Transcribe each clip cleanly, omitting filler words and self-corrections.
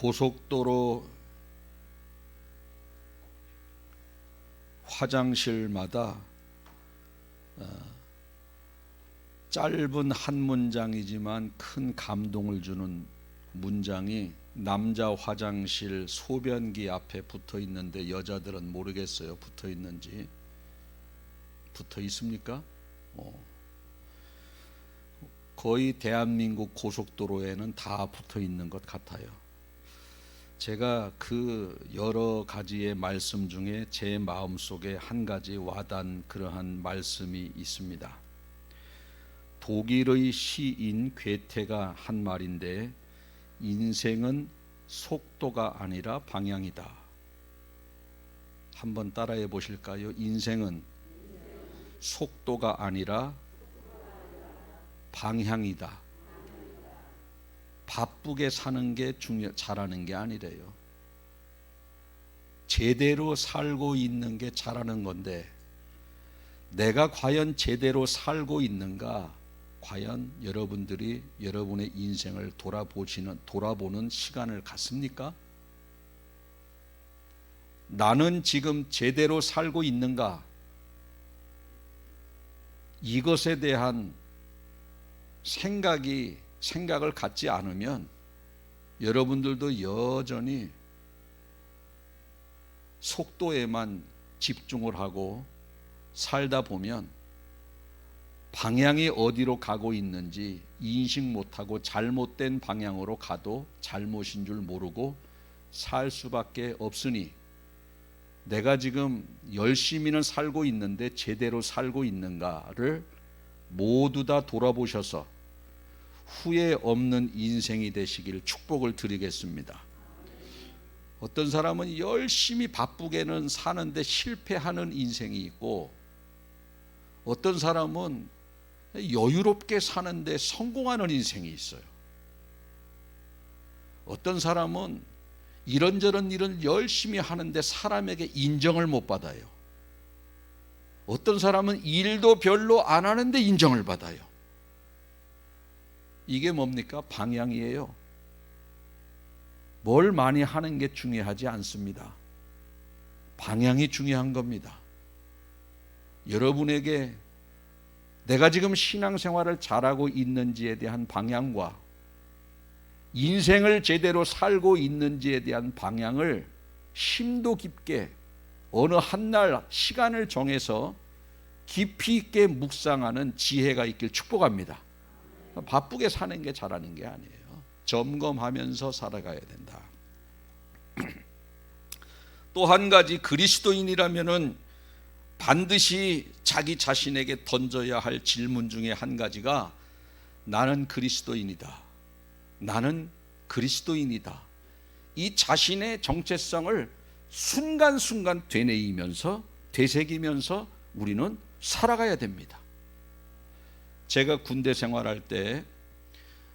고속도로 화장실마다 짧은 한 문장이지만 큰 감동을 주는 문장이 남자 화장실 소변기 앞에 붙어 있는데 여자들은 모르겠어요. 붙어 있는지. 붙어 있습니까? 거의 대한민국 고속도로에는 다 붙어 있는 것 같아요. 제가 그 여러 가지의 말씀 중에 제 마음속에 한 가지 와닿은 그러한 말씀이 있습니다. 독일의 시인 괴테가 한 말인데, 인생은 속도가 아니라 방향이다. 한번 따라해 보실까요? 인생은 속도가 아니라 방향이다. 바쁘게 사는 게 잘하는 게 아니래요. 제대로 살고 있는 게 잘하는 건데, 내가 과연 제대로 살고 있는가? 과연 여러분들이 여러분의 인생을 돌아보는 시간을 갖습니까? 나는 지금 제대로 살고 있는가? 이것에 대한 생각을 갖지 않으면 여러분들도 여전히 속도에만 집중을 하고 살다 보면 방향이 어디로 가고 있는지 인식 못하고 잘못된 방향으로 가도 잘못인 줄 모르고 살 수밖에 없으니, 내가 지금 열심히는 살고 있는데 제대로 살고 있는가를 모두 다 돌아보셔서 후회 없는 인생이 되시길 축복을 드리겠습니다. 어떤 사람은 열심히 바쁘게는 사는데 실패하는 인생이 있고, 어떤 사람은 여유롭게 사는데 성공하는 인생이 있어요. 어떤 사람은 이런저런 일을 열심히 하는데 사람에게 인정을 못 받아요. 어떤 사람은 일도 별로 안 하는데 인정을 받아요. 이게 뭡니까? 방향이에요. 뭘 많이 하는 게 중요하지 않습니다. 방향이 중요한 겁니다. 여러분에게 내가 지금 신앙생활을 잘하고 있는지에 대한 방향과 인생을 제대로 살고 있는지에 대한 방향을 심도 깊게 어느 한날 시간을 정해서 깊이 있게 묵상하는 지혜가 있길 축복합니다. 바쁘게 사는 게 잘하는 게 아니에요. 점검하면서 살아가야 된다. 또 한 가지, 그리스도인이라면은 반드시 자기 자신에게 던져야 할 질문 중에 한 가지가 나는 그리스도인이다. 나는 그리스도인이다. 이 자신의 정체성을 순간순간 되새기면서 우리는 살아가야 됩니다. 제가 군대 생활할 때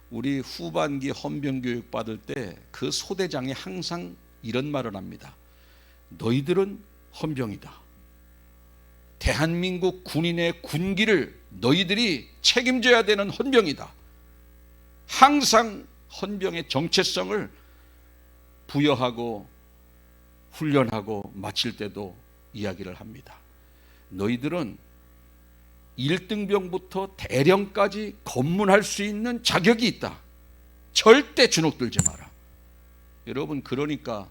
우리 후반기 헌병교육 받을 때 그 소대장이 항상 이런 말을 합니다. 너희들은 헌병이다. 대한민국 군인의 군기를 너희들이 책임져야 되는 헌병이다. 항상 헌병의 정체성을 부여하고 훈련하고 마칠 때도 이야기를 합니다. 너희들은 1등병부터 대령까지 검문할 수 있는 자격이 있다. 절대 주눅들지 마라. 여러분, 그러니까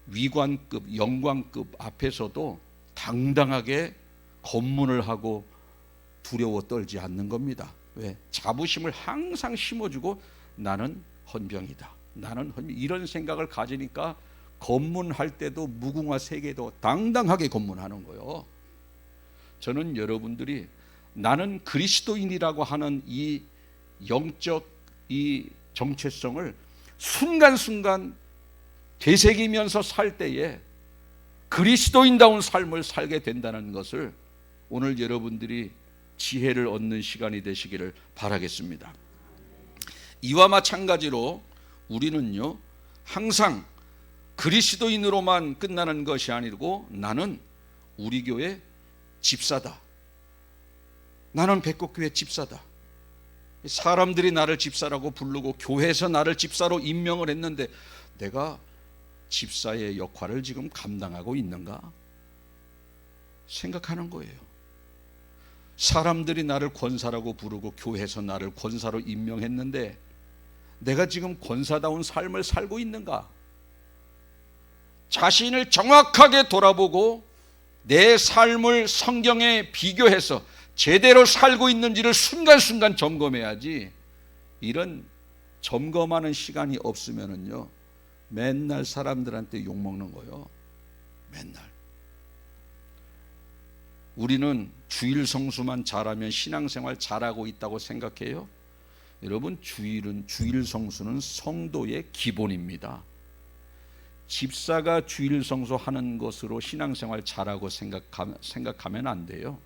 위관급, 영관급 앞에서도 당당하게 검문을 하고 두려워 떨지 않는 겁니다. 왜? 자부심을 항상 심어주고 나는 헌병이다. 나는 헌병, 이런 생각을 가지니까 검문할 때도 무궁화 세계도 당당하게 검문하는 거예요. 저는 여러분들이 나는 그리스도인이라고 하는 이 영적 이 정체성을 순간순간 되새기면서 살 때에 그리스도인다운 삶을 살게 된다는 것을 오늘 여러분들이 지혜를 얻는 시간이 되시기를 바라겠습니다. 이와 마찬가지로 우리는요, 항상 그리스도인으로만 끝나는 것이 아니고 나는 우리 교회 집사다. 나는 백곡교회 집사다. 사람들이 나를 집사라고 부르고 교회에서 나를 집사로 임명을 했는데 내가 집사의 역할을 지금 감당하고 있는가 생각하는 거예요. 사람들이 나를 권사라고 부르고 교회에서 나를 권사로 임명했는데 내가 지금 권사다운 삶을 살고 있는가? 자신을 정확하게 돌아보고 내 삶을 성경에 비교해서 제대로 살고 있는지를 순간순간 점검해야지. 이런 점검하는 시간이 없으면은요, 맨날 사람들한테 욕먹는 거예요. 맨날. 우리는 주일 성수만 잘하면 신앙생활 잘하고 있다고 생각해요? 여러분, 주일 성수는 성도의 기본입니다. 집사가 주일 성수하는 것으로 신앙생활 잘하고 생각하면 안 돼요.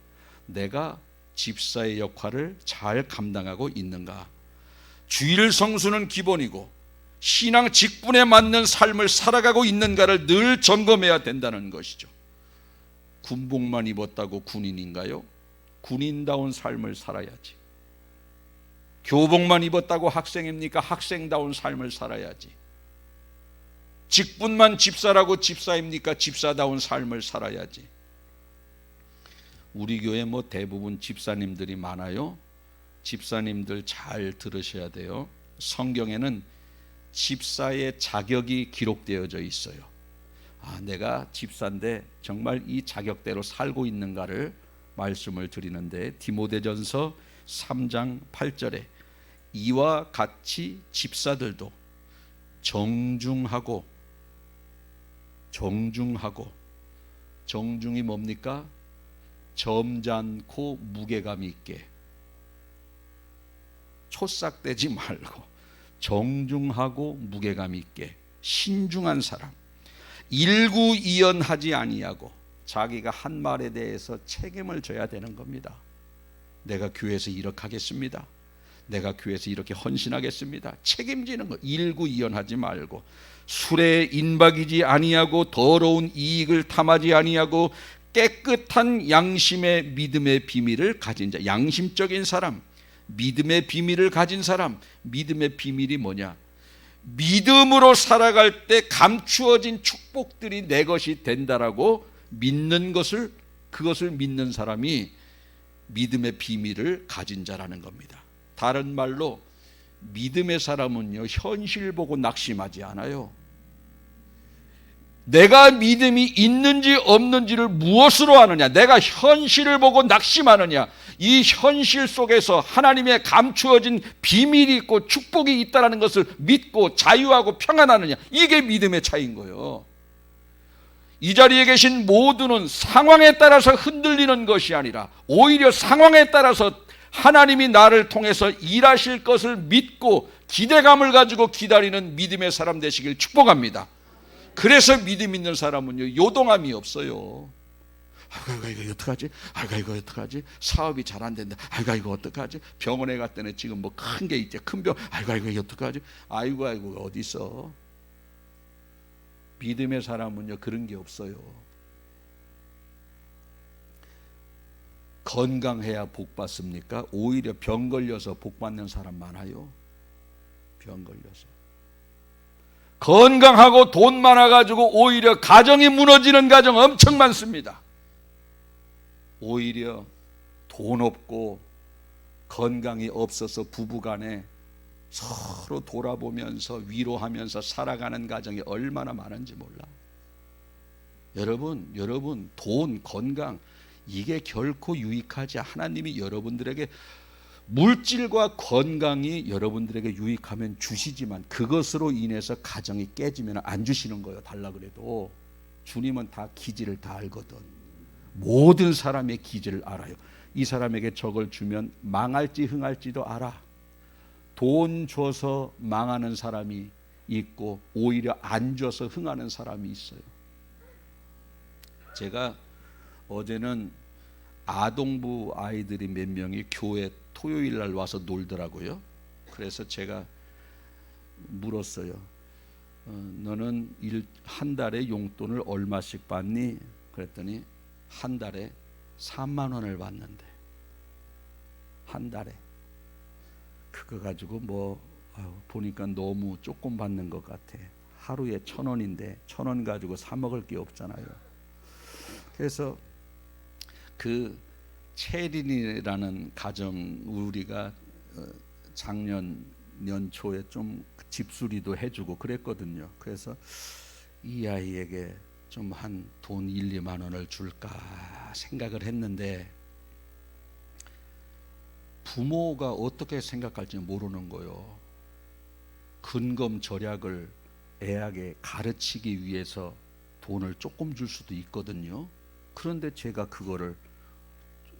내가 집사의 역할을 잘 감당하고 있는가? 주일 성수는 기본이고 신앙 직분에 맞는 삶을 살아가고 있는가를 늘 점검해야 된다는 것이죠. 군복만 입었다고 군인인가요? 군인다운 삶을 살아야지. 교복만 입었다고 학생입니까? 학생다운 삶을 살아야지. 직분만 집사라고 집사입니까? 집사다운 삶을 살아야지. 우리 교회 뭐 대부분 집사님들이 많아요. 집사님들 잘 들으셔야 돼요. 성경에는 집사의 자격이 기록되어져 있어요. 내가 집사인데 정말 이 자격대로 살고 있는가를 말씀을 드리는데, 디모데전서 3장 8절에 이와 같이 집사들도 정중하고, 정중이 뭡니까? 점잖고 무게감 있게, 촐싹대지 말고 정중하고 무게감 있게 신중한 사람, 일구이연하지 아니하고, 자기가 한 말에 대해서 책임을 져야 되는 겁니다. 내가 교회에서 이렇게 하겠습니다. 내가 교회에서 이렇게 헌신하겠습니다. 책임지는 거. 일구이연하지 말고, 술에 인박이지 아니하고, 더러운 이익을 탐하지 아니하고, 깨끗한 양심의 믿음의 비밀을 가진 자. 양심적인 사람, 믿음의 비밀을 가진 사람. 믿음의 비밀이 뭐냐? 믿음으로 살아갈 때 감추어진 축복들이 내 것이 된다라고 믿는 것을, 그것을 믿는 사람이 믿음의 비밀을 가진 자라는 겁니다. 다른 말로 믿음의 사람은요, 현실 보고 낙심하지 않아요. 내가 믿음이 있는지 없는지를 무엇으로 아느냐? 내가 현실을 보고 낙심하느냐? 이 현실 속에서 하나님의 감추어진 비밀이 있고 축복이 있다는 것을 믿고 자유하고 평안하느냐? 이게 믿음의 차이인 거예요. 이 자리에 계신 모두는 상황에 따라서 흔들리는 것이 아니라 오히려 상황에 따라서 하나님이 나를 통해서 일하실 것을 믿고 기대감을 가지고 기다리는 믿음의 사람 되시길 축복합니다. 그래서 믿음 있는 사람은요, 요동함이 없어요. 이거 어떡하지? 이거 어떡하지? 사업이 잘 안 된다. 이거 어떡하지? 병원에 갔더니 지금 뭐 큰 게 있지, 큰 병. 이거 어떡하지? 아이고 어디 있어? 믿음의 사람은요, 그런 게 없어요. 건강해야 복 받습니까? 오히려 병 걸려서 복 받는 사람 많아요. 병 걸려서. 건강하고 돈 많아가지고 오히려 가정이 무너지는 가정 엄청 많습니다. 오히려 돈 없고 건강이 없어서 부부간에 서로 돌아보면서 위로하면서 살아가는 가정이 얼마나 많은지 몰라. 여러분 돈, 건강 이게 결코 유익하지. 하나님이 여러분들에게 물질과 건강이 여러분들에게 유익하면 주시지만 그것으로 인해서 가정이 깨지면 안 주시는 거예요. 달라 그래도. 주님은 다 기질을 다 알거든. 모든 사람의 기질을 알아요. 이 사람에게 저걸 주면 망할지 흥할지도 알아. 돈 줘서 망하는 사람이 있고 오히려 안 줘서 흥하는 사람이 있어요. 제가 어제는 아동부 아이들이 몇 명이 교회 토요일 날 와서 놀더라고요. 그래서 제가 물었어요. 너는 한 달에 용돈을 얼마씩 받니? 그랬더니 한 달에 3만 원을 받는데, 한 달에. 그거 가지고 보니까 너무 조금 받는 것 같아. 하루에 1,000원인데 1,000원 가지고 사 먹을 게 없잖아요. 그래서 그 체린이라는 가정 우리가 작년 연초에 좀 집수리도 해주고 그랬거든요. 그래서 이 아이에게 좀 한 돈 1, 2만 원을 줄까 생각을 했는데 부모가 어떻게 생각할지 모르는 거요. 근검 절약을 애에게 가르치기 위해서 돈을 조금 줄 수도 있거든요. 그런데 제가 그거를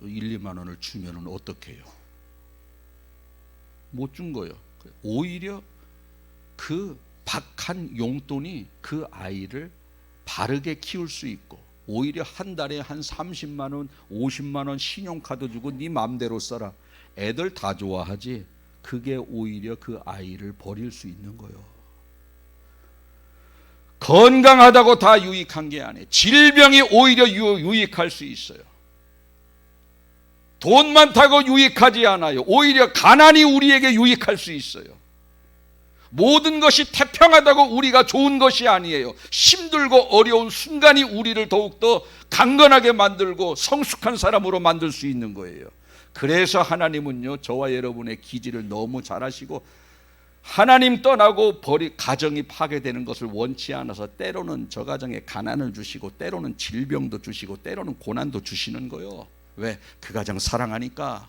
1, 2만 원을 주면은 어떡해요? 못 준 거예요. 오히려 그 박한 용돈이 그 아이를 바르게 키울 수 있고, 오히려 한 달에 한 30만 원, 50만 원 신용카드 주고 네 맘대로 써라. 애들 다 좋아하지. 그게 오히려 그 아이를 버릴 수 있는 거예요. 건강하다고 다 유익한 게 아니에요. 질병이 오히려 유익할 수 있어요. 돈 많다고 유익하지 않아요. 오히려 가난이 우리에게 유익할 수 있어요. 모든 것이 태평하다고 우리가 좋은 것이 아니에요. 힘들고 어려운 순간이 우리를 더욱더 강건하게 만들고 성숙한 사람으로 만들 수 있는 거예요. 그래서 하나님은요, 저와 여러분의 기질을 너무 잘 아시고 하나님 떠나고 가정이 파괴되는 것을 원치 않아서 때로는 저 가정에 가난을 주시고 때로는 질병도 주시고 때로는 고난도 주시는 거예요. 왜? 그 가정 사랑하니까.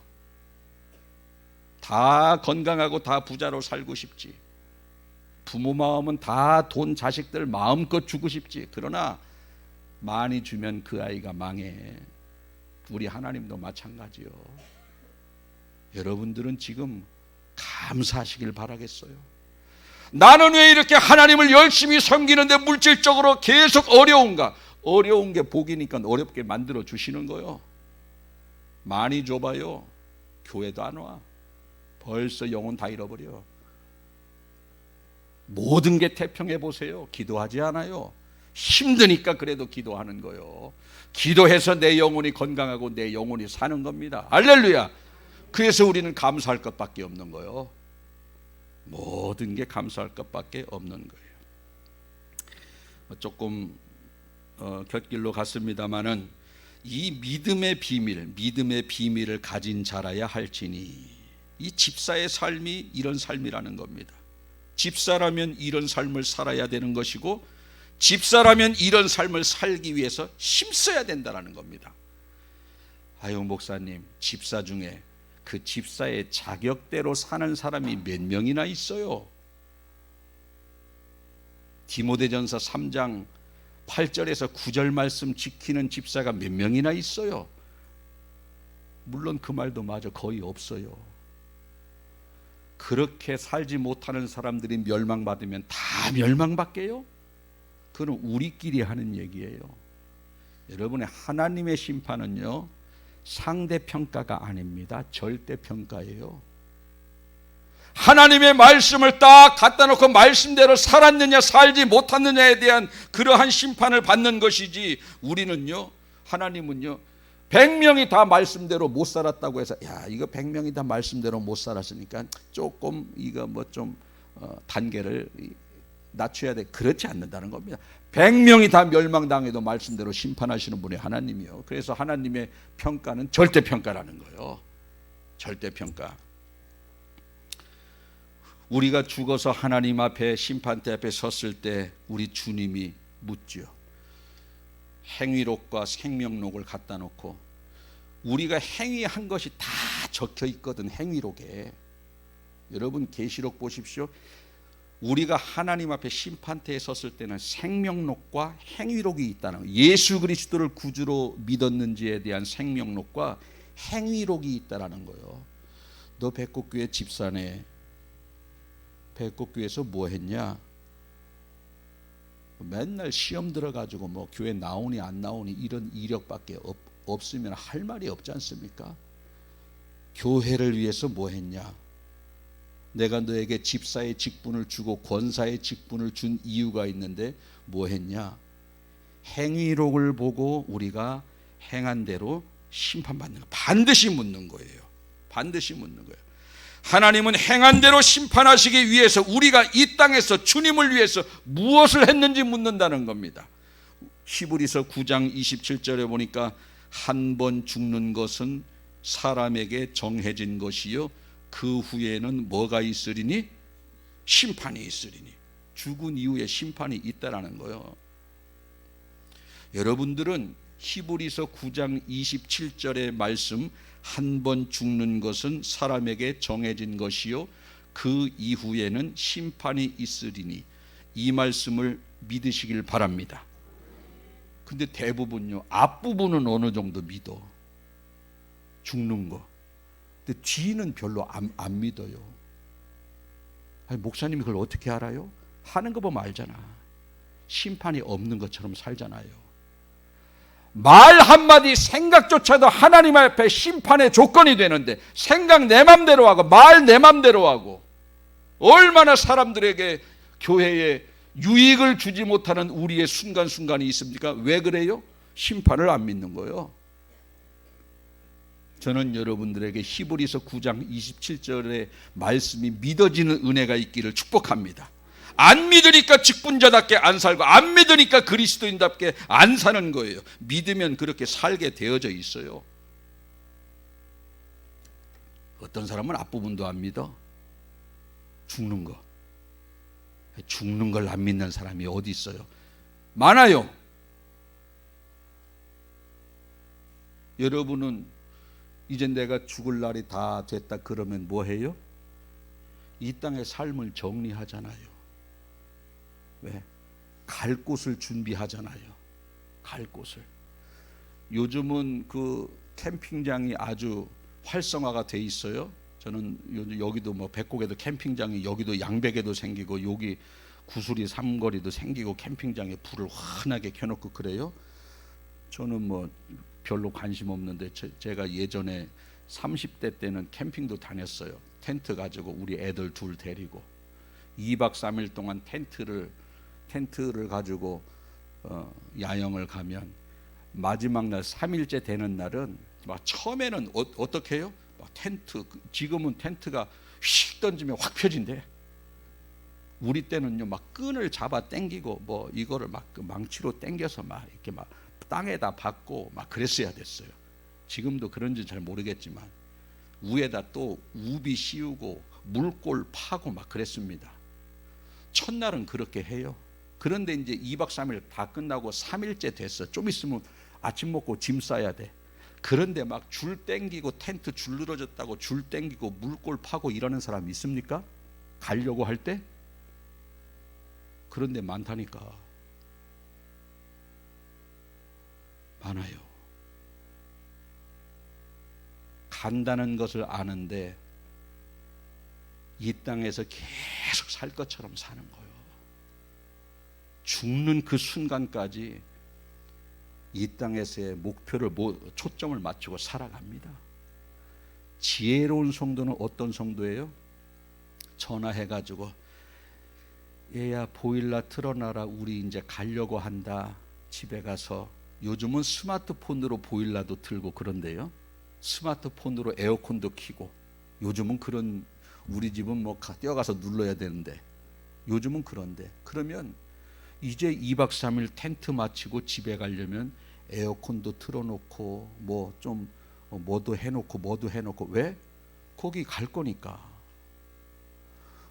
다 건강하고 다 부자로 살고 싶지. 부모 마음은 다 돈 자식들 마음껏 주고 싶지. 그러나 많이 주면 그 아이가 망해. 우리 하나님도 마찬가지요. 여러분들은 지금 감사하시길 바라겠어요. 나는 왜 이렇게 하나님을 열심히 섬기는데 물질적으로 계속 어려운가? 어려운 게 복이니까 어렵게 만들어 주시는 거요. 많이 줘봐요. 교회도 안 와. 벌써 영혼 다 잃어버려. 모든 게 태평해 보세요. 기도하지 않아요. 힘드니까 그래도 기도하는 거요. 기도해서 내 영혼이 건강하고 내 영혼이 사는 겁니다. 할렐루야. 그래서 우리는 감사할 것밖에 없는 거요. 모든 게 감사할 것밖에 없는 거예요. 조금 곁길로 갔습니다마는 이 믿음의 비밀을 가진 자라야 할지니, 이 집사의 삶이 이런 삶이라는 겁니다. 집사라면 이런 삶을 살아야 되는 것이고, 집사라면 이런 삶을 살기 위해서 힘써야 된다는 겁니다. 아유 목사님, 집사 중에 그 집사의 자격대로 사는 사람이 몇 명이나 있어요? 디모데전서 3장 8절에서 9절 말씀 지키는 집사가 몇 명이나 있어요? 물론 그 말도 맞아, 거의 없어요. 그렇게 살지 못하는 사람들이 멸망받으면 다 멸망받게요? 그건 우리끼리 하는 얘기예요. 여러분의 하나님의 심판은요, 상대평가가 아닙니다. 절대평가예요. 하나님의 말씀을 딱 갖다 놓고 말씀대로 살았느냐 살지 못했느냐에 대한 그러한 심판을 받는 것이지, 우리는요, 하나님은요 100명이 다 말씀대로 못 살았다고 해서 야 이거 100명이 다 말씀대로 못 살았으니까 조금 이거 뭐 좀 단계를 낮춰야 돼, 그렇지 않는다는 겁니다. 100명이 다 멸망당해도 말씀대로 심판하시는 분이 하나님이요. 그래서 하나님의 평가는 절대평가라는 거예요. 절대평가. 우리가 죽어서 하나님 앞에 심판대 앞에 섰을 때 우리 주님이 묻죠. 행위록과 생명록을 갖다 놓고, 우리가 행위한 것이 다 적혀 있거든, 행위록에. 여러분 계시록 보십시오. 우리가 하나님 앞에 심판대에 섰을 때는 생명록과 행위록이 있다는 거예요. 예수 그리스도를 구주로 믿었는지에 대한 생명록과 행위록이 있다는 거예요. 너 백곡교회 집사네. 백곡교회에서 뭐 했냐? 맨날 시험 들어가지고 뭐 교회 나오니 안 나오니 이런 이력밖에 없으면 할 말이 없지 않습니까? 교회를 위해서 뭐 했냐? 내가 너에게 집사의 직분을 주고 권사의 직분을 준 이유가 있는데 뭐 했냐? 행위록을 보고 우리가 행한 대로 심판받는 거 반드시 묻는 거예요. 반드시 묻는 거예요. 하나님은 행한 대로 심판하시기 위해서 우리가 이 땅에서 주님을 위해서 무엇을 했는지 묻는다는 겁니다. 히브리서 9장 27절에 보니까 한 번 죽는 것은 사람에게 정해진 것이요 그 후에는 뭐가 있으리니? 심판이 있으리니. 죽은 이후에 심판이 있다라는 거예요. 여러분들은 히브리서 9장 27절의 말씀, 한 번 죽는 것은 사람에게 정해진 것이요 그 이후에는 심판이 있으리니, 이 말씀을 믿으시길 바랍니다. 근데 대부분요, 앞부분은 어느 정도 믿어, 죽는 거. 근데 뒤는 별로 안 믿어요. 아니, 목사님이 그걸 어떻게 알아요? 하는 거 보면 알잖아. 심판이 없는 것처럼 살잖아요. 말 한마디 생각조차도 하나님 앞에 심판의 조건이 되는데, 생각 내 맘대로 하고 말 내 맘대로 하고, 얼마나 사람들에게 교회에 유익을 주지 못하는 우리의 순간순간이 있습니까? 왜 그래요? 심판을 안 믿는 거예요. 저는 여러분들에게 히브리서 9장 27절의 말씀이 믿어지는 은혜가 있기를 축복합니다. 안 믿으니까 직분자답게 안 살고, 안 믿으니까 그리스도인답게 안 사는 거예요. 믿으면 그렇게 살게 되어져 있어요. 어떤 사람은 앞부분도 안 믿어. 죽는 거. 죽는 걸 안 믿는 사람이 어디 있어요? 많아요. 여러분은 이제 내가 죽을 날이 다 됐다 그러면 뭐 해요? 이 땅의 삶을 정리하잖아요. 왜? 갈 곳을 준비하잖아요. 갈 곳을. 요즘은 그 캠핑장이 아주 활성화가 돼 있어요. 저는 여기도 뭐 백곡에도 캠핑장이, 여기도 양백에도 생기고, 여기 구수리 삼거리도 생기고, 캠핑장에 불을 환하게 켜놓고 그래요. 저는 뭐 별로 관심 없는데, 제가 예전에 30대 때는 캠핑도 다녔어요. 텐트 가지고 우리 애들 둘 데리고 2박 3일 동안 텐트를 가지고 야영을 가면, 마지막 날 3일째 되는 날은 막 처음에는 어떻게 해요? 막 텐트, 지금은 텐트가 휙 던지면 확 펴진대. 우리 때는요, 막 끈을 잡아 당기고 뭐 이거를 막 망치로 당겨서 막 이렇게 막 땅에다 박고 막 그랬어야 됐어요. 지금도 그런지 잘 모르겠지만 위에다 또 우비 씌우고 물골 파고 막 그랬습니다. 첫날은 그렇게 해요. 그런데 이제 2박 3일 다 끝나고 3일째 됐어. 좀 있으면 아침 먹고 짐 싸야 돼. 그런데 막 줄 땡기고, 텐트 줄 늘어졌다고 줄 땡기고 물골 파고 이러는 사람 있습니까? 가려고 할 때? 그런데 많다니까. 많아요. 간다는 것을 아는데 이 땅에서 계속 살 것처럼 사는 거예요. 죽는 그 순간까지 이 땅에서의 목표를, 초점을 맞추고 살아갑니다. 지혜로운 성도는 어떤 성도예요? 전화해가지고, 얘야 보일러 틀어놔라, 우리 이제 가려고 한다. 집에 가서, 요즘은 스마트폰으로 보일러도 틀고 그런데요, 스마트폰으로 에어컨도 켜고, 요즘은 그런, 우리 집은 뭐 뛰어가서 눌러야 되는데 요즘은 그런데, 그러면 이제 2박 3일 텐트 마치고 집에 가려면 에어컨도 틀어놓고 뭐 좀 뭐도 해놓고. 왜? 거기 갈 거니까.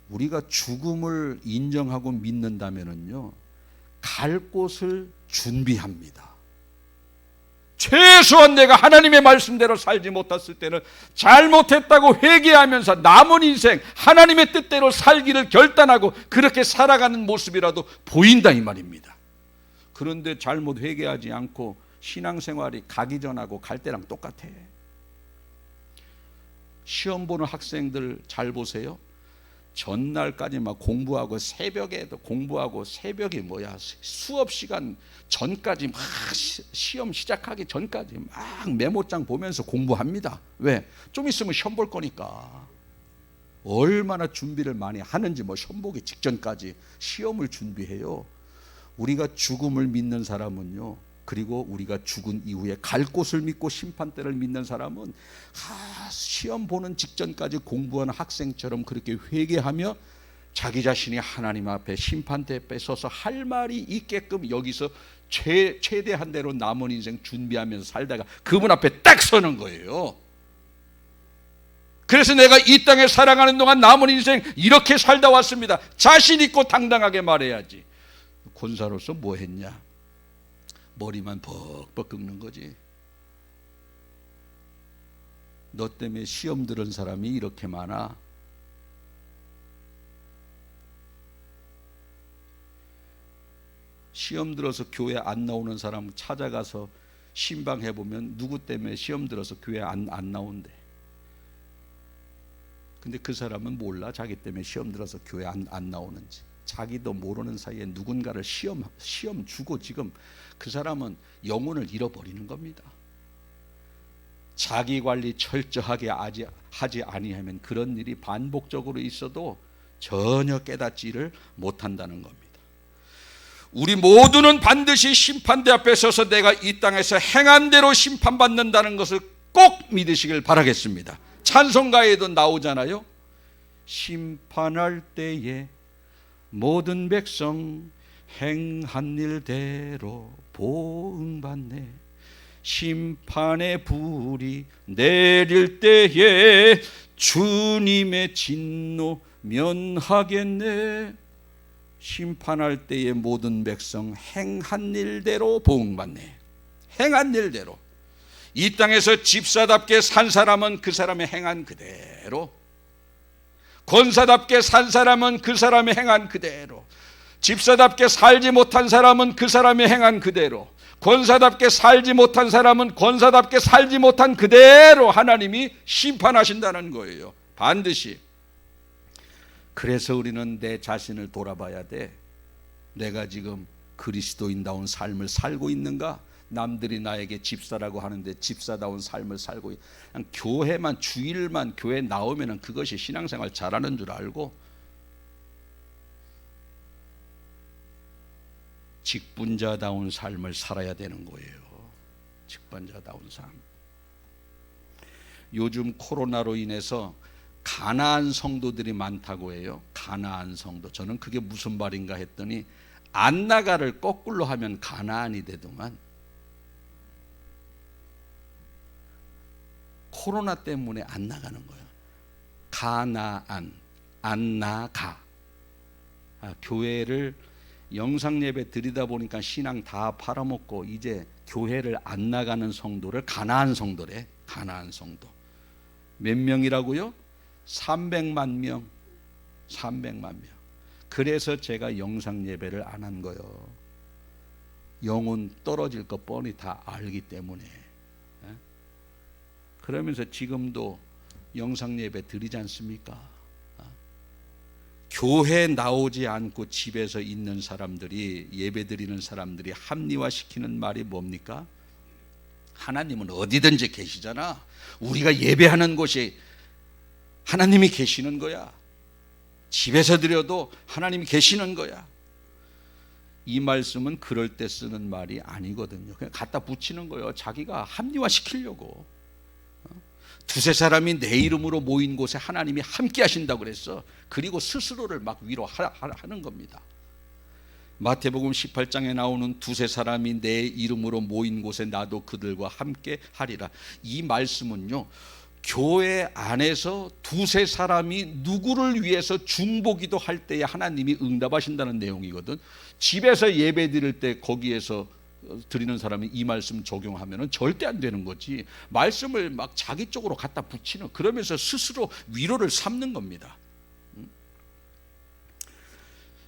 우리가 죽음을 인정하고 믿는다면은요, 갈 곳을 준비합니다. 최소한 내가 하나님의 말씀대로 살지 못했을 때는 잘못했다고 회개하면서 남은 인생 하나님의 뜻대로 살기를 결단하고 그렇게 살아가는 모습이라도 보인다 이 말입니다. 그런데 잘못 회개하지 않고 신앙생활이 가기 전하고 갈 때랑 똑같아. 시험 보는 학생들 잘 보세요. 전날까지 막 공부하고, 새벽에도 공부하고, 새벽이 뭐야, 수업 시간 전까지 막 시험 시작하기 전까지 막 메모장 보면서 공부합니다. 왜? 좀 있으면 시험 볼 거니까. 얼마나 준비를 많이 하는지, 뭐 시험 보기 직전까지 시험을 준비해요. 우리가 죽음을 믿는 사람은요, 그리고 우리가 죽은 이후에 갈 곳을 믿고 심판대를 믿는 사람은 시험 보는 직전까지 공부하는 학생처럼 그렇게 회개하며 자기 자신이 하나님 앞에 심판대 앞에 서서 할 말이 있게끔 여기서 최대한 대로 남은 인생 준비하면서 살다가 그분 앞에 딱 서는 거예요. 그래서 내가 이 땅에 살아가는 동안 남은 인생 이렇게 살다 왔습니다. 자신 있고 당당하게 말해야지. 권사로서 뭐 했냐? 머리만 벅벅 긁는 거지. 너 때문에 시험 들은 사람이 이렇게 많아. 시험 들어서 교회 안 나오는 사람 찾아가서 신방해보면 누구 때문에 시험 들어서 교회 안 나온대. 근데 그 사람은 몰라. 자기 때문에 시험 들어서 교회 안 나오는지. 자기도 모르는 사이에 누군가를 시험 주고 지금 그 사람은 영혼을 잃어버리는 겁니다. 자기 관리 철저하게 하지 아니하면 그런 일이 반복적으로 있어도 전혀 깨닫지를 못한다는 겁니다. 우리 모두는 반드시 심판대 앞에 서서 내가 이 땅에서 행한 대로 심판받는다는 것을 꼭 믿으시길 바라겠습니다. 찬송가에도 나오잖아요. 심판할 때에 모든 백성 행한 일대로 보응받네. 심판의 불이 내릴 때에 주님의 진노 면하겠네. 심판할 때에 모든 백성 행한 일대로 보응받네. 행한 일대로. 이 땅에서 집사답게 산 사람은 그 사람의 행한 그대로, 권사답게 산 사람은 그 사람의 행한 그대로, 집사답게 살지 못한 사람은 그 사람의 행한 그대로, 권사답게 살지 못한 사람은 권사답게 살지 못한 그대로 하나님이 심판하신다는 거예요. 반드시. 그래서 우리는 내 자신을 돌아봐야 돼. 내가 지금 그리스도인다운 삶을 살고 있는가? 남들이 나에게 집사라고 하는데 집사다운 삶을 살고 그냥 교회만 주일만 교회 나오면 그것이 신앙생활 잘하는 줄 알고 직분자다운 삶을 살아야 되는 거예요. 직분자다운 삶. 요즘 코로나로 인해서 가나안 성도들이 많다고 해요. 가나안 성도. 저는 그게 무슨 말인가 했더니 안나가를 거꾸로 하면 가나안이 되더만. 코로나 때문에 안 나가는 거예요. 가나안, 안 나가. 교회를 영상 예배 드리다 보니까 신앙 다 팔아먹고 이제 교회를 안 나가는 성도를 가나안 성도래. 가나안 성도. 몇 명이라고요? 300만 명. 300만 명. 그래서 제가 영상 예배를 안 한 거예요. 영혼 떨어질 거 뻔히 다 알기 때문에. 그러면서 지금도 영상 예배 드리지 않습니까? 교회 나오지 않고 집에서 있는 사람들이, 예배 드리는 사람들이 합리화시키는 말이 뭡니까? 하나님은 어디든지 계시잖아. 우리가 예배하는 곳이 하나님이 계시는 거야. 집에서 드려도 하나님이 계시는 거야. 이 말씀은 그럴 때 쓰는 말이 아니거든요. 그냥 갖다 붙이는 거예요. 자기가 합리화시키려고. 두세 사람이 내 이름으로 모인 곳에 하나님이 함께 하신다고 그랬어. 그리고 스스로를 막 위로하는 겁니다. 마태복음 18장에 나오는 두세 사람이 내 이름으로 모인 곳에 나도 그들과 함께 하리라. 이 말씀은요, 교회 안에서 두세 사람이 누구를 위해서 중보기도 할 때에 하나님이 응답하신다는 내용이거든. 집에서 예배 드릴 때 거기에서 드리는 사람이 이 말씀 적용하면 절대 안 되는 거지. 말씀을 막 자기 쪽으로 갖다 붙이는, 그러면서 스스로 위로를 삼는 겁니다.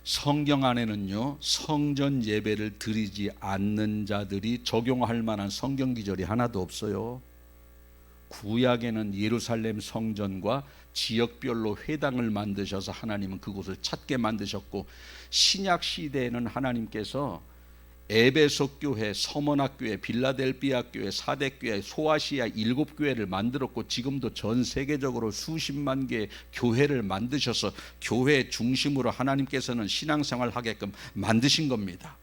성경 안에는요, 성전 예배를 드리지 않는 자들이 적용할 만한 성경 기절이 하나도 없어요. 구약에는 예루살렘 성전과 지역별로 회당을 만드셔서 하나님은 그곳을 찾게 만드셨고, 신약 시대에는 하나님께서 에베소 교회, 서머나 교회, 빌라델비아 교회, 사대 교회, 소아시아 7교회를 만들었고 지금도 전 세계적으로 수십만 개의 교회를 만드셔서 교회 중심으로 하나님께서는 신앙생활 하게끔 만드신 겁니다.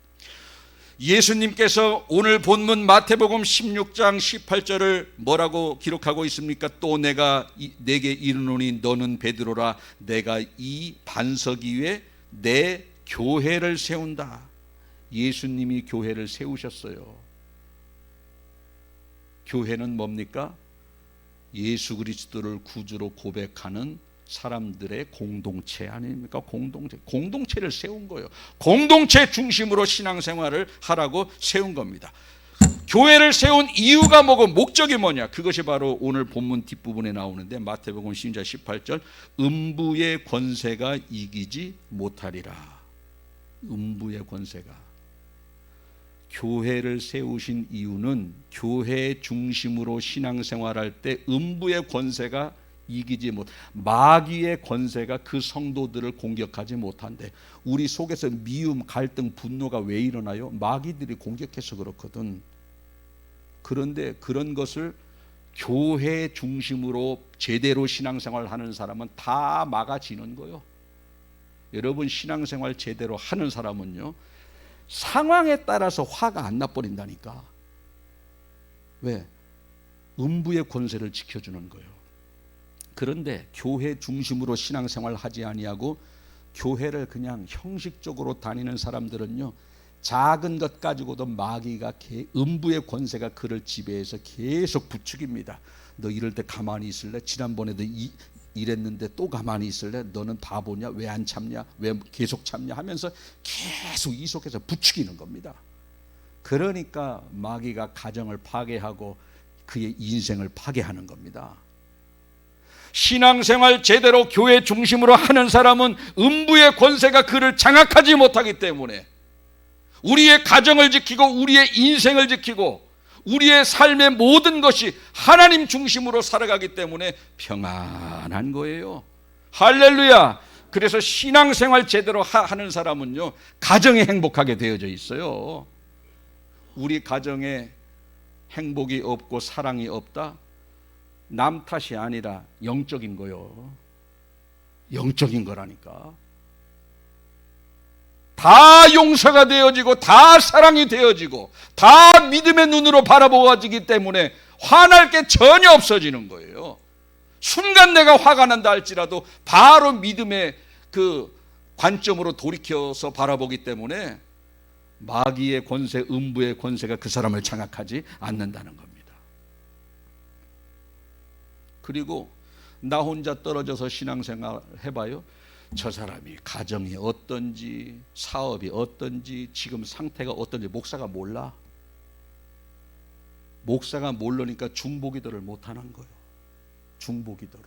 예수님께서 오늘 본문 마태복음 16장 18절을 뭐라고 기록하고 있습니까? 또 내가 내게 이르노니 너는 베드로라. 내가 이 반석 위에 내 교회를 세운다. 예수님이 교회를 세우셨어요. 교회는 뭡니까? 예수 그리스도를 구주로 고백하는 사람들의 공동체 아닙니까? 공동체를 세운 거예요. 공동체 중심으로 신앙생활을 하라고 세운 겁니다. 교회를 세운 이유가 뭐고 목적이 뭐냐? 그것이 바로 오늘 본문 뒷부분에 나오는데 마태복음 16장 18절 음부의 권세가 이기지 못하리라. 음부의 권세가. 교회를 세우신 이유는 교회 중심으로 신앙생활할 때 음부의 권세가 이기지 못, 마귀의 권세가 그 성도들을 공격하지 못한대. 우리 속에서 미움, 갈등, 분노가 왜 일어나요? 마귀들이 공격해서 그렇거든. 그런데 그런 것을 교회 중심으로 제대로 신앙생활 하는 사람은 다 막아지는 거예요. 여러분 신앙생활 제대로 하는 사람은요, 상황에 따라서 화가 안 나버린다니까. 왜? 음부의 권세를 지켜주는 거예요. 그런데 교회 중심으로 신앙생활 하지 아니하고 교회를 그냥 형식적으로 다니는 사람들은요, 작은 것 가지고도 마귀가 음부의 권세가 그를 지배해서 계속 부추깁니다. 너 이럴 때 가만히 있을래? 지난번에도 이랬는데 또 가만히 있을래? 너는 바보냐? 왜 안 참냐? 왜 계속 참냐? 하면서 계속 이 속에서 부추기는 겁니다. 그러니까 마귀가 가정을 파괴하고 그의 인생을 파괴하는 겁니다. 신앙생활 제대로 교회 중심으로 하는 사람은 음부의 권세가 그를 장악하지 못하기 때문에 우리의 가정을 지키고 우리의 인생을 지키고 우리의 삶의 모든 것이 하나님 중심으로 살아가기 때문에 평안한 거예요. 할렐루야. 그래서 신앙생활 제대로 하는 사람은요, 가정이 행복하게 되어져 있어요. 우리 가정에 행복이 없고 사랑이 없다? 남 탓이 아니라 영적인 거요. 영적인 거라니까. 다 용서가 되어지고 다 사랑이 되어지고 다 믿음의 눈으로 바라보아지기 때문에 화날 게 전혀 없어지는 거예요. 순간 내가 화가 난다 할지라도 바로 믿음의 그 관점으로 돌이켜서 바라보기 때문에 마귀의 권세, 음부의 권세가 그 사람을 장악하지 않는다는 겁니다. 그리고 나 혼자 떨어져서 신앙생활 해봐요. 저 사람이 가정이 어떤지, 사업이 어떤지, 지금 상태가 어떤지 목사가 몰라. 목사가 모르니까 중보기도를 못하는 거예요. 중보기도를.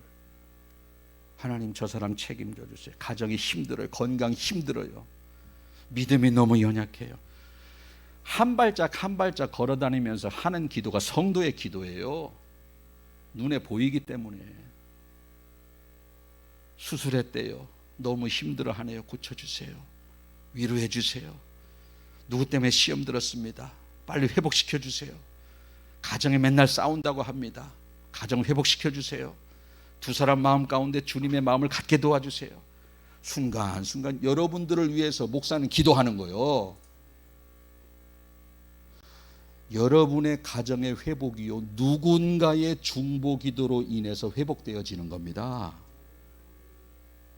하나님 저 사람 책임져 주세요. 가정이 힘들어요. 건강 힘들어요. 믿음이 너무 연약해요. 한 발짝 한 발짝 걸어다니면서 하는 기도가 성도의 기도예요. 눈에 보이기 때문에. 수술했대요. 너무 힘들어하네요. 고쳐주세요. 위로해 주세요. 누구 때문에 시험 들었습니다. 빨리 회복시켜 주세요. 가정에 맨날 싸운다고 합니다. 가정 회복시켜 주세요. 두 사람 마음 가운데 주님의 마음을 갖게 도와주세요. 순간순간 여러분들을 위해서 목사는 기도하는 거예요. 여러분의 가정의 회복이요, 누군가의 중보 기도로 인해서 회복되어지는 겁니다.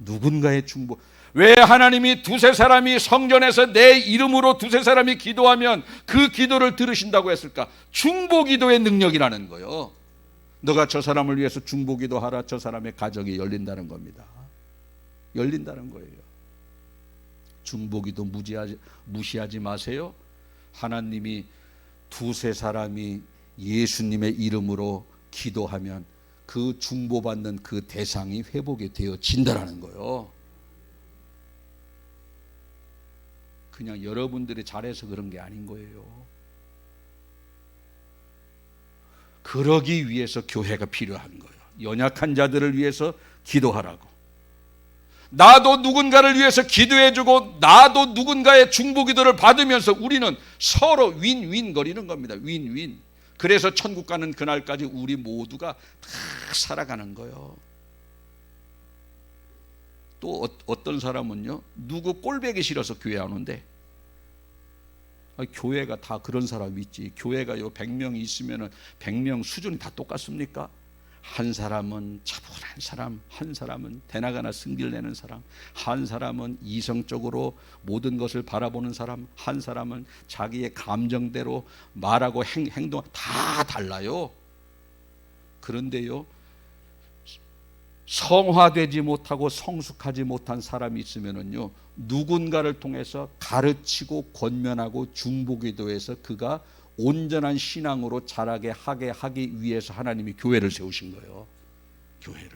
누군가의 중보. 왜 하나님이 두세 사람이 성전에서 내 이름으로 두세 사람이 기도하면 그 기도를 들으신다고 했을까? 중보 기도의 능력이라는 거예요. 너가 저 사람을 위해서 중보 기도하라. 저 사람의 가정이 열린다는 겁니다. 열린다는 거예요. 중보 기도 무시하지 마세요. 하나님이 두세 사람이 예수님의 이름으로 기도하면 그 중보받는 그 대상이 회복이 되어진다라는 거예요. 그냥 여러분들이 잘해서 그런 게 아닌 거예요. 그러기 위해서 교회가 필요한 거예요. 연약한 자들을 위해서 기도하라고. 나도 누군가를 위해서 기도해주고 나도 누군가의 중보기도를 받으면서 우리는 서로 윈윈 거리는 겁니다. 윈윈. 그래서 천국 가는 그날까지 우리 모두가 다 살아가는 거예요. 또 어떤 사람은요, 누구 꼴배기 싫어서 교회 안 온대. 교회가 다 그런 사람 있지. 교회가요 100명이 있으면 100명 수준이 다 똑같습니까? 한 사람은 차분한 사람, 한 사람은 대나가나 승질 내는 사람, 한 사람은 이성적으로 모든 것을 바라보는 사람, 한 사람은 자기의 감정대로 말하고 행동 다 달라요. 그런데요 성화되지 못하고 성숙하지 못한 사람이 있으면은요 누군가를 통해서 가르치고 권면하고 중보기도해서 그가 온전한 신앙으로 자라게 하기 위해서 하나님이 교회를 세우신 거예요. 교회를.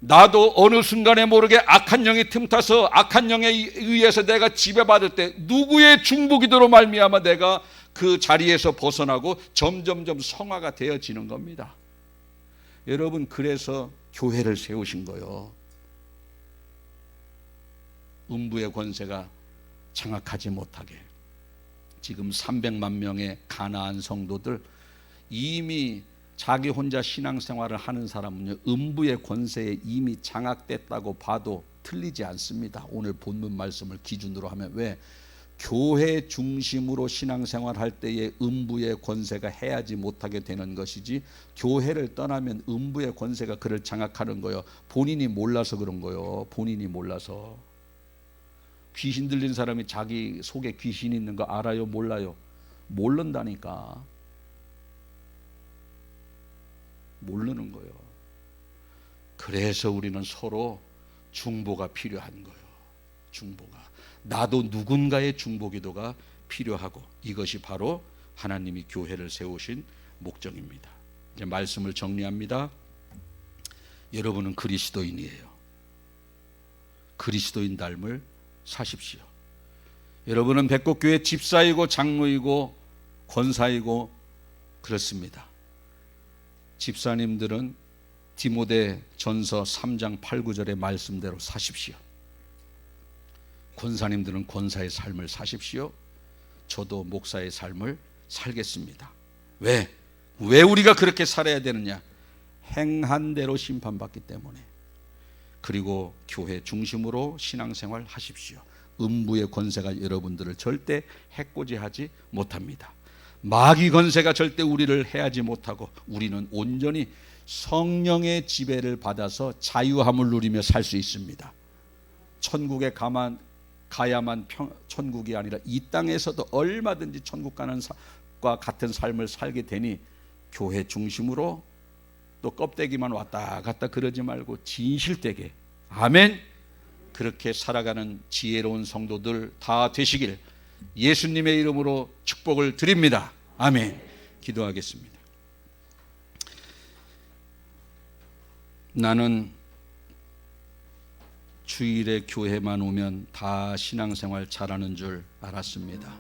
나도 어느 순간에 모르게 악한 영이 틈타서 악한 영에 의해서 내가 지배받을 때 누구의 중보기도로 말미암아 내가 그 자리에서 벗어나고 점점점 성화가 되어지는 겁니다. 여러분, 그래서 교회를 세우신 거예요. 음부의 권세가 장악하지 못하게. 지금 300만 명의 가나안 성도들, 이미 자기 혼자 신앙생활을 하는 사람은요 음부의 권세에 이미 장악됐다고 봐도 틀리지 않습니다. 오늘 본문 말씀을 기준으로 하면. 왜? 교회 중심으로 신앙생활할 때에 음부의 권세가 해하지 못하게 되는 것이지, 교회를 떠나면 음부의 권세가 그를 장악하는 거예요. 본인이 몰라서 그런 거예요. 본인이 몰라서. 귀신 들린 사람이 자기 속에 귀신이 있는 거 알아요? 몰라요? 모른다니까. 모르는 거예요. 그래서 우리는 서로 중보가 필요한 거예요. 중보가. 나도 누군가의 중보기도가 필요하고, 이것이 바로 하나님이 교회를 세우신 목적입니다. 이제 말씀을 정리합니다. 여러분은 그리스도인이에요. 그리스도인 닮을 사십시오. 여러분은 백곡교회 집사이고 장로이고 권사이고 그렇습니다. 집사님들은 디모데 전서 3장 8, 9절의 말씀대로 사십시오. 권사님들은 권사의 삶을 사십시오. 저도 목사의 삶을 살겠습니다. 왜 우리가 그렇게 살아야 되느냐? 행한 대로 심판받기 때문에. 그리고 교회 중심으로 신앙생활 하십시오. 음부의 권세가 여러분들을 절대 해코지하지 못합니다. 마귀 권세가 절대 우리를 해하지 못하고, 우리는 온전히 성령의 지배를 받아서 자유함을 누리며 살 수 있습니다. 천국에 가야만 천국이 아니라 이 땅에서도 얼마든지 천국 가는 과 같은 삶을 살게 되니, 교회 중심으로 또 껍데기만 왔다 갔다 그러지 말고 진실되게, 아멘, 그렇게 살아가는 지혜로운 성도들 다 되시길 예수님의 이름으로 축복을 드립니다. 아멘. 기도하겠습니다. 나는 주일에 교회만 오면 다 신앙생활 잘하는 줄 알았습니다.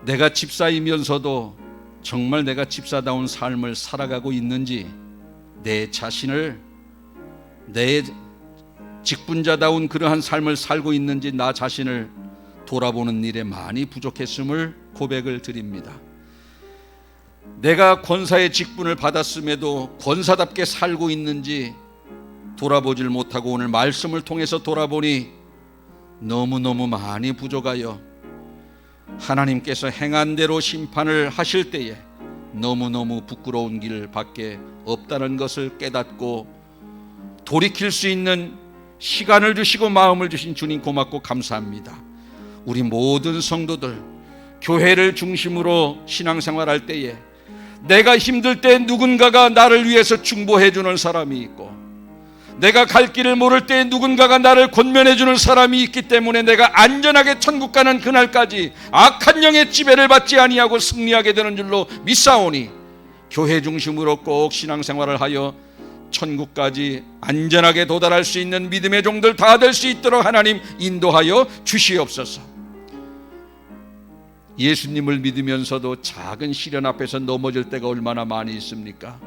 내가 집사이면서도 정말 내가 집사다운 삶을 살아가고 있는지, 내 자신을, 내 직분자다운 그러한 삶을 살고 있는지 나 자신을 돌아보는 일에 많이 부족했음을 고백을 드립니다. 내가 권사의 직분을 받았음에도 권사답게 살고 있는지 돌아보질 못하고, 오늘 말씀을 통해서 돌아보니 너무너무 많이 부족하여 하나님께서 행한 대로 심판을 하실 때에 너무너무 부끄러운 길밖에 없다는 것을 깨닫고, 돌이킬 수 있는 시간을 주시고 마음을 주신 주님 고맙고 감사합니다. 우리 모든 성도들 교회를 중심으로 신앙생활할 때에 내가 힘들 때 누군가가 나를 위해서 중보해 주는 사람이 있고, 내가 갈 길을 모를 때 누군가가 나를 권면해 주는 사람이 있기 때문에 내가 안전하게 천국 가는 그날까지 악한 영의 지배를 받지 아니하고 승리하게 되는 줄로 믿사오니, 교회 중심으로 꼭 신앙생활을 하여 천국까지 안전하게 도달할 수 있는 믿음의 종들 다 될 수 있도록 하나님 인도하여 주시옵소서. 예수님을 믿으면서도 작은 시련 앞에서 넘어질 때가 얼마나 많이 있습니까?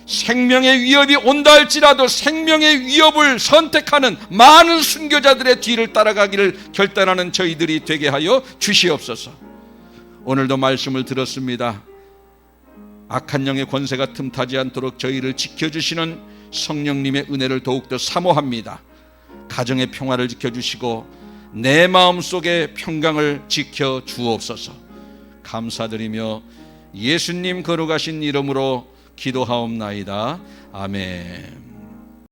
생명의 위협이 온다 할지라도 생명의 위협을 선택하는 많은 순교자들의 뒤를 따라가기를 결단하는 저희들이 되게 하여 주시옵소서. 오늘도 말씀을 들었습니다. 악한 영의 권세가 틈타지 않도록 저희를 지켜주시는 성령님의 은혜를 더욱더 사모합니다. 가정의 평화를 지켜주시고 내 마음속의 평강을 지켜 주옵소서. 감사드리며 예수님 거룩하신 이름으로 기도하옵나이다. 아멘.